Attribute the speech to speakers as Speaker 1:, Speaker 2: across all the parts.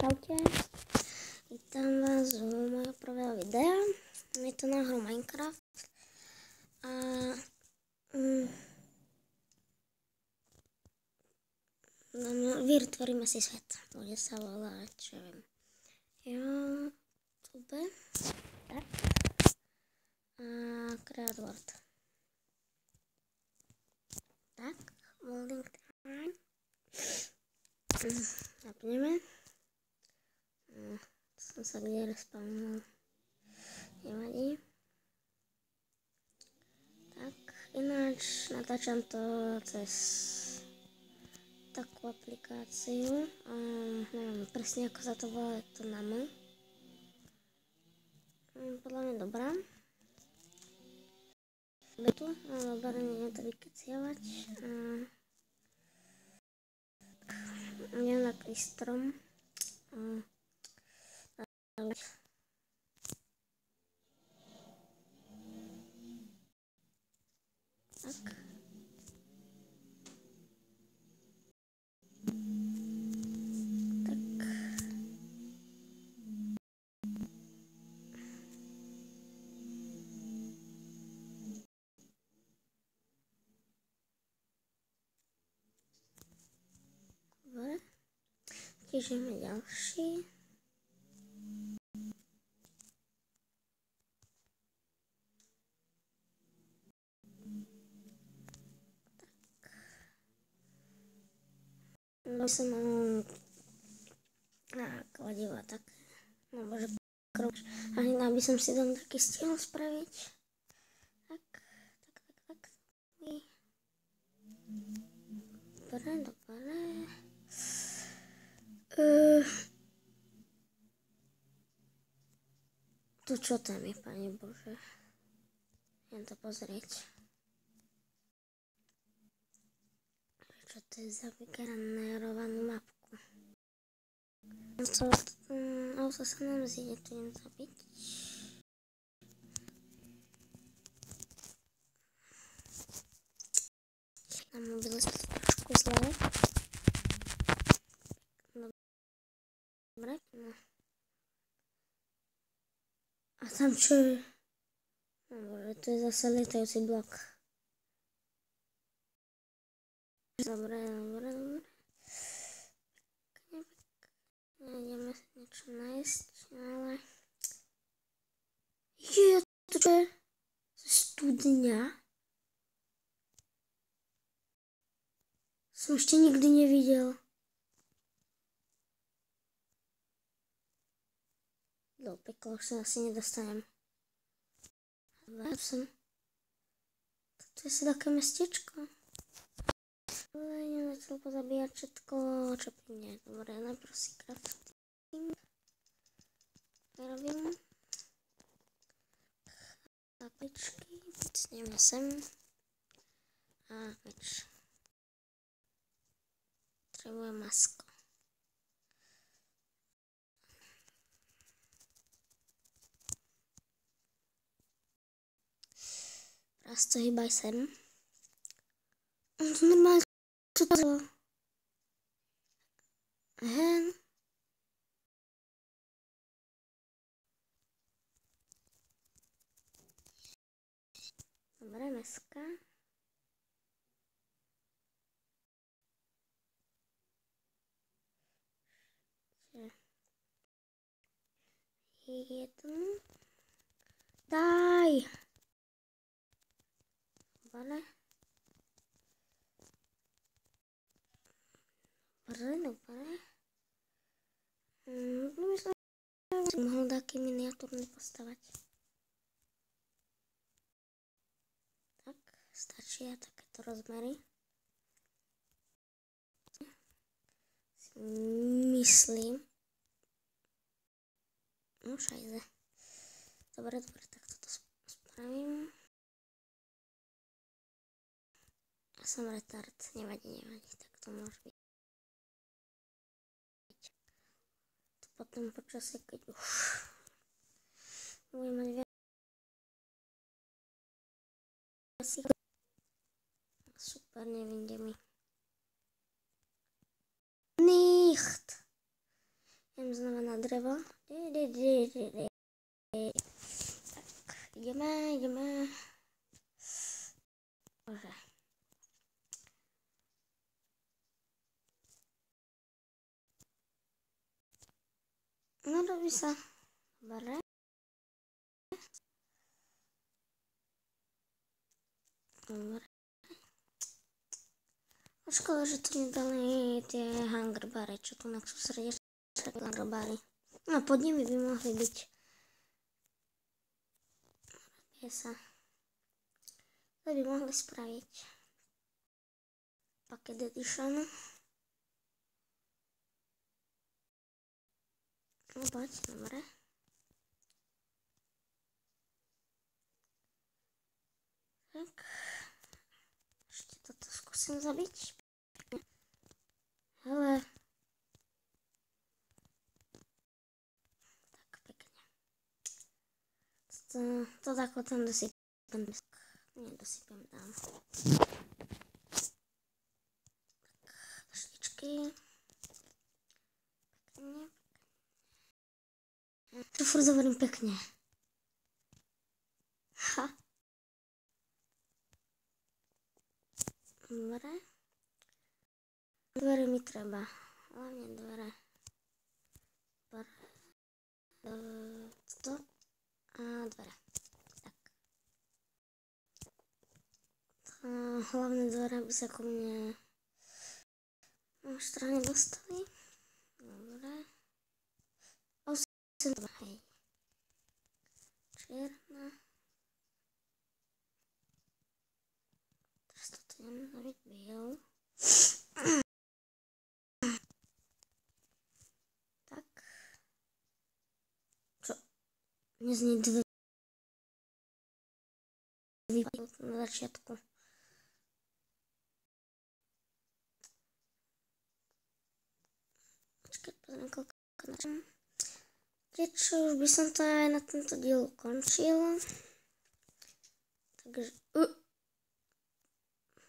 Speaker 1: Čaute, vítam vás u mojho prvého videa. Je to na hru Minecraft a vytvoríme si svet. Bude sa volať, čo viem, YouTube. Tak. A Create World. Tak, Building Time. Zapneme. Som sa kde respawnul. Nevadí. Tak, ináč natáčam to cez takú aplikáciu. Neviem presne ako sa to volá, je to na M. Podľa mňa dobrá. Tu, dobre, neviem to vykeciavať. Idem na taký strom. Tak. Dobre. Tiež ideme ďalší. No som kladiva tak, no bože, krok, ani aby som si tam taký stihol spraviť. Tak. Dobre. Tu čo tam je, Pane Bože? Idem to pozrieť. Čo to je za vygenerovanú mapku? Auto sa nám zjede, tu idem zabiť. Na mobile sa to trošku zle. Dobre, no. A tam čo je? No bože, to je zase lietajúci blok. Dobre. Ideme si niečo nájsť, ale... To čo je? Studňa? Som ešte nikdy nevidel. Do pekla už sa asi nedostanem. Toto je si také mestečko. Idem začal pozabíjať všetko, čo plynie. Dobre, najprv si crafting. Vyrobím. Kapličky, picneme sem. A meč. Potrebujem masko. Raz to hýbaj sem. To normálne čo to bolo? Hen. Dobre, meska. Jednu. Daj! Dobre. Dobre. Myslím, že som mohol taký miniatúrny postavať. Tak, stačia takéto rozmery. Myslím. No šajze. Dobre, tak toto spravím. Ja som retard, nevadí, tak to môže byť. To potom počasie, keď už budem mať viac. Super, nevidie mi. Nicht! Idem idem znova na drevo. Tak, ideme. Bože. No, robí sa. Dobre. Škoda, že tu nedali tie hungerbary, čo tu sú srdiečné hungerbary. No, pod nimi by mohli byť. Je sa. To by mohli spraviť. Packet edition. No, poď, dobre. Tak. Ešte toto skúsim zabiť. Hele. Tak, pekne. To tako tam dosypem. Nedosypem tam. Tak, šličky. Pekne. To furt hovorím pekne. Ha. Dobre. Dvere mi treba. Hlavne dvere. Toto. A dvere. Tak. Hlavne dvere by sa ku mne na strane dostali. Dobre. Hej. Čierna. Teraz toto idem zabiť bielou. Tak. Čo? Mne z nej dve vypadlo na začiatku. Počkaj, pozriem koľko načím. Prečo už by som to aj na tento diel ukončil.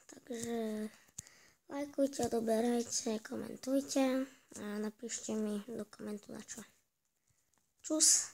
Speaker 1: Takže lajkujte, odoberajte, komentujte a napíšte mi do komentu na čo. Čus.